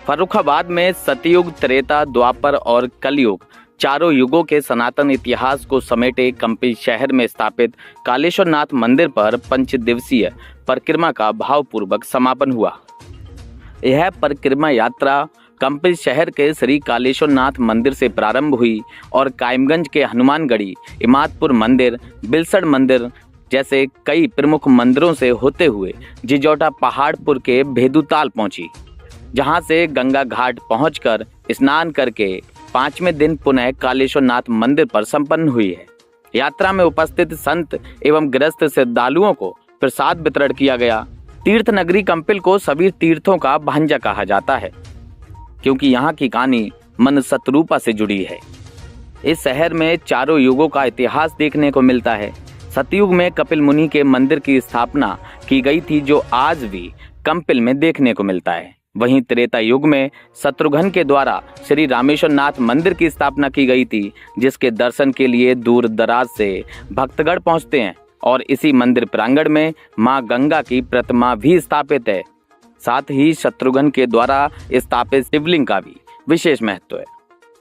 फर्रुखाबाद में सतयुग, त्रेता, द्वापर और कलयुग चारों युगों के सनातन इतिहास को समेटे कंपिल शहर में स्थापित कालेश्वर नाथ मंदिर पर 5 दिवसीय परिक्रमा का भावपूर्वक समापन हुआ। यह परिक्रमा यात्रा कंपिल शहर के श्री कालेश्वर नाथ मंदिर से प्रारंभ हुई और कायमगंज के हनुमानगढ़ी, इमादपुर मंदिर, बिलसड़ मंदिर जैसे कई प्रमुख मंदिरों से होते हुए जिजौटा पहाड़पुर के भेदूताल पहुंची, जहां से गंगा घाट पहुंचकर स्नान करके 5वें दिन पुनः कालेश्वर नाथ मंदिर पर संपन्न हुई है। यात्रा में उपस्थित संत एवं गृहस्थ श्रद्धालुओं को प्रसाद वितरण किया गया। तीर्थ नगरी कंपिल को सभी तीर्थों का भांजा कहा जाता है, क्योंकि यहाँ की कहानी मन सतरूपा से जुड़ी है। इस शहर में चारों युगों का इतिहास देखने को मिलता है। सतयुग में कपिल मुनि के मंदिर की स्थापना की गई थी, जो आज भी कंपिल में देखने को मिलता है। वहीं त्रेता युग में शत्रुघ्न के द्वारा श्री रामेश्वर नाथ मंदिर की स्थापना की गई थी, जिसके दर्शन के लिए दूर दराज से भक्तगण पहुंचते हैं और इसी मंदिर प्रांगण में मां गंगा की प्रतिमा भी स्थापित है। साथ ही शत्रुघ्न के द्वारा स्थापित शिवलिंग का भी विशेष महत्व है।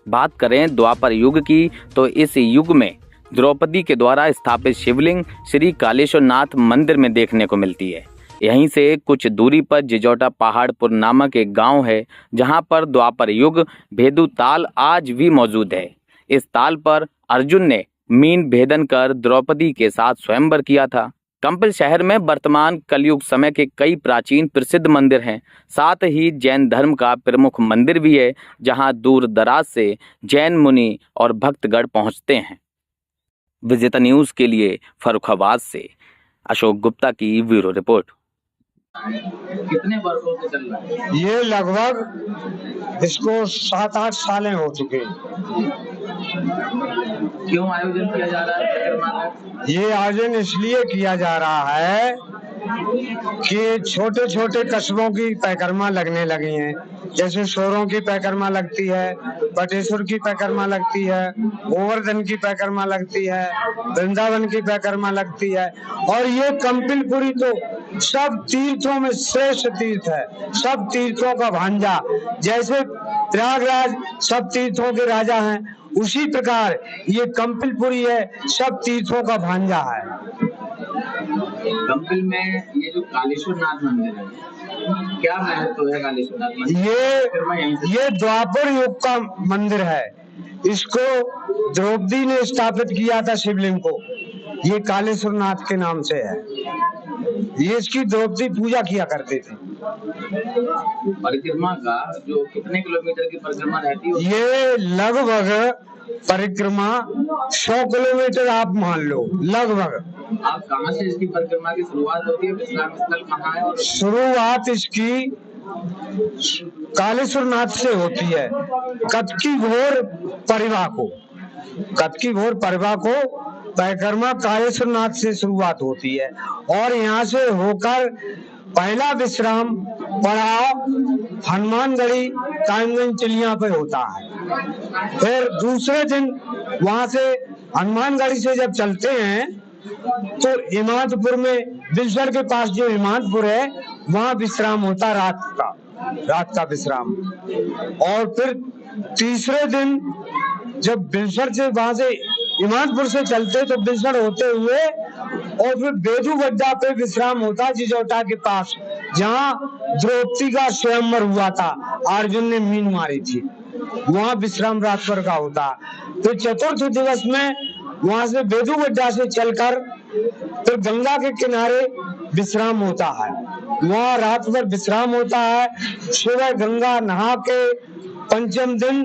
बात करें द्वापर युग की, तो इस युग में द्रौपदी के द्वारा स्थापित शिवलिंग श्री कालेश्वर नाथ मंदिर में देखने को मिलती है। यहीं से कुछ दूरी पर जिजौटा पहाड़पुर नामक एक गांव है, जहां पर द्वापर युग भेदूताल आज भी मौजूद है। इस ताल पर अर्जुन ने मीन भेदन कर द्रौपदी के साथ स्वयंवर किया था। कंपिल शहर में वर्तमान कलयुग समय के कई प्राचीन प्रसिद्ध मंदिर हैं। साथ ही जैन धर्म का प्रमुख मंदिर भी है, जहां दूर दराज से जैन मुनि और भक्तगण पहुंचते हैं। विजेता न्यूज के लिए फर्रुखाबाद से अशोक गुप्ता की ब्यूरो रिपोर्ट। कितने वर्षों से चल रहा है? ये लगभग इसको 7-8 सालें हो चुके हैं। क्यों आयोजन किया जा रहा है परिक्रमा का? ये आयोजन इसलिए किया जा रहा है कि छोटे छोटे कस्बों की परिक्रमा लगने लगी हैं। जैसे सोरों की परिक्रमा लगती है, बटेश्वर की परिक्रमा लगती है, गोवर्धन की परिक्रमा लगती है, वृंदावन की परिक्रमा लगती है, और ये कंपिलपुरी तो सब तीर्थों में श्रेष्ठ तीर्थ है। सब तीर्थों का भांजा, जैसे प्रयागराज सब तीर्थों के राजा हैं, उसी प्रकार ये कंपिलपुरी है, सब तीर्थों का भांजा है। कंपिल में ये जो कालेश्वर नाथ मंदिर है, क्या महत्व है कालेश्वर नाथ मंदिर? ये द्वापर युग का मंदिर है। इसको द्रौपदी ने स्थापित किया था शिवलिंग को। ये कालेश्वर नाथ के नाम से है। ये इसकी द्रौपदी पूजा किया करते थे। परिक्रमा का जो कितने किलोमीटर की परिक्रमा रहती है? ये लगभग परिक्रमा 100 किलोमीटर आप मान लो, लगभग। आप कहाँ से इसकी परिक्रमा की शुरुआत होती है? विश्राम स्थल कहाँ है? और शुरुआत इसकी कालेश्वर नाथ से होती है। कतकी भोर परिवा को परिक्रमा कालेश्वर नाथ से शुरुआत होती है, और यहाँ से होकर पहला विश्राम पड़ाव हनुमानगढ़ी कायमगंज चिलिया पे होता है। फिर दूसरे दिन वहां से हनुमानगढ़ी से जब चलते हैं तो इमादपुर में, बिलसड़ के पास जो इमादपुर है, वहां विश्राम होता रात का विश्राम। और फिर तीसरे दिन जब बिलसड़ से वहां से इमादपुर से चलते तो बिलसड़ होते हुए और फिर बेदू गड्ढा पे विश्राम होता जिजौटा के पास, जहाँ द्रौपदी का स्वयंवर हुआ था, अर्जुन ने मीन मारी थी, वहाँ विश्राम रात भर का होता। तो चतुर्थ दिवस में वहां से बेदू गड्ढा से चलकर फिर गंगा के किनारे विश्राम होता है, वहाँ रात भर विश्राम होता है। सुबह गंगा नहा के पंचम दिन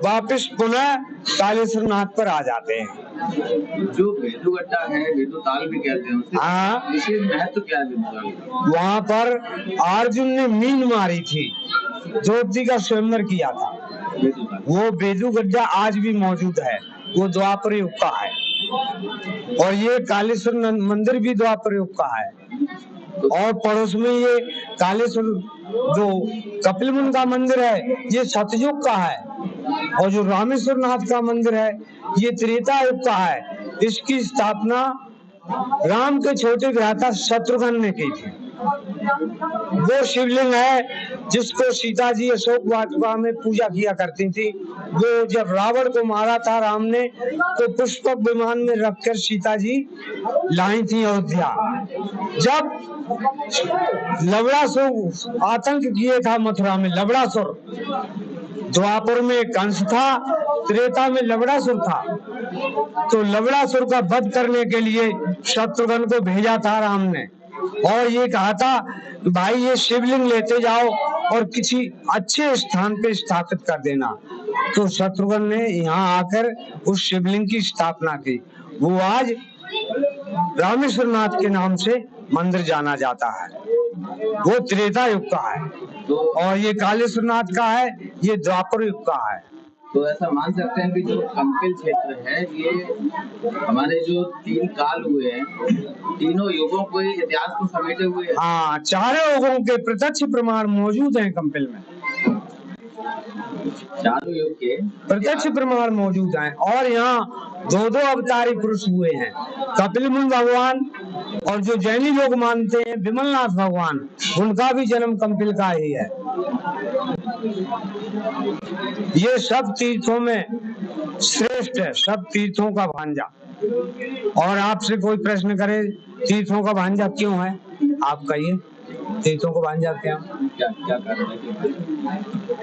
वापस पुनः कालेश्वर नाथ पर आ जाते हैं। जो भेदू गड्ढा है, भेदूताल भी कहते हैं उसे, हाँ, विशेष महत्व क्या है? वहाँ पर अर्जुन ने मीन मारी थी, द्रौपदी का स्वयंवर किया था। वो बेदू गड्ढा आज भी मौजूद है, वो द्वापर युग का है। और ये कालेश्वर मंदिर भी द्वापर युग का है। और पड़ोस में ये कालेश्वर जो कपिल मुनि का मंदिर है, ये सतयुग का है। और जो रामेश्वर नाथ का मंदिर है, ये त्रेता युग का है। इसकी स्थापना राम के छोटे भ्राता शत्रुघ्न ने की थी। वो शिवलिंग है जिसको सीता जी अशोक वाटिका में पूजा किया करती थी। वो जब रावण को मारा था राम ने, तो पुष्पक विमान में रखकर सीता जी लाई थी अयोध्या। जब लवणासुर आतंक किए था मथुरा में, लवणासुर, द्वापर में कंस था, त्रेता में लवणासुर था, तो लवणासुर का वध करने के लिए शत्रुघ्न को भेजा था राम ने, और ये कहा था भाई ये शिवलिंग लेते जाओ और किसी अच्छे स्थान पे स्थापित कर देना। तो शत्रुघ्न ने यहाँ आकर उस शिवलिंग की स्थापना की। वो आज रामेश्वर नाथ के नाम से मंदिर जाना जाता है। वो त्रेता युग का है, और ये कालेश्वर नाथ का है, ये द्वापर युग का है। तो ऐसा मान सकते हैं कि जो कंपिल क्षेत्र है, ये हमारे जो 3 काल हुए हैं, तीनों युगों को इतिहास को समेटे हुए हैं। हाँ, चारों युगों के प्रत्यक्ष प्रमाण मौजूद हैं कंपिल में। चारों युग के प्रत्यक्ष प्रमाण मौजूद हैं, और यहाँ 2 अवतारी पुरुष हुए हैं, कपिल मुनि भगवान, और जो जैनी लोग मानते हैं विमलनाथ भगवान, उनका भी जन्म कंपिल का ही है। ये सब तीर्थों में श्रेष्ठ है, सब तीर्थों का भांजा। और आपसे कोई प्रश्न करे तीर्थों का भांजा क्यों है, आप कहिए तीर्थों का भांजा क्यों? क्या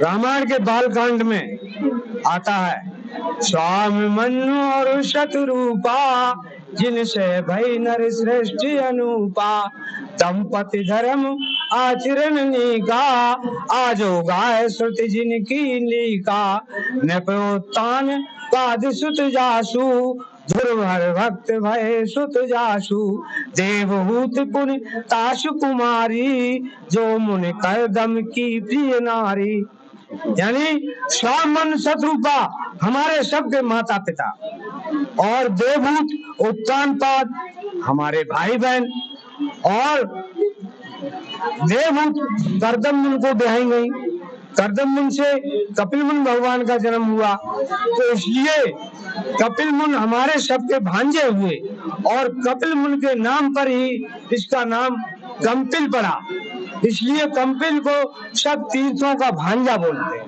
रामायण के बालकांड में आता है, स्वामी मनु और शत्रुपा, जिनसे भई नर श्रेष्ठ अनुपा, दंपति धर्म आचरण नीका, आजो गाय श्रुति जिनकी लीका, नृपोत्तान पाद सुत जासु, ध्रुवर भक्त भय सुत जासु, देवहूत पुन तासु कुमारी, जो मुनि करदम की प्रिय नारी। यानी स्वामन शत्रुपा हमारे सबके माता पिता, और देवभूत उत्तानपाद हमारे भाई बहन, और देवभूत करदम मुनि को ब्याही गई। करदम मुनि से कपिल मुनि भगवान का जन्म हुआ, तो इसलिए कपिल मुनि हमारे सबके भांजे हुए, और कपिल मुनि के नाम पर ही इसका नाम कंपिल पड़ा। इसलिए कंपिल को सब तीर्थों का भांजा बोलते हैं।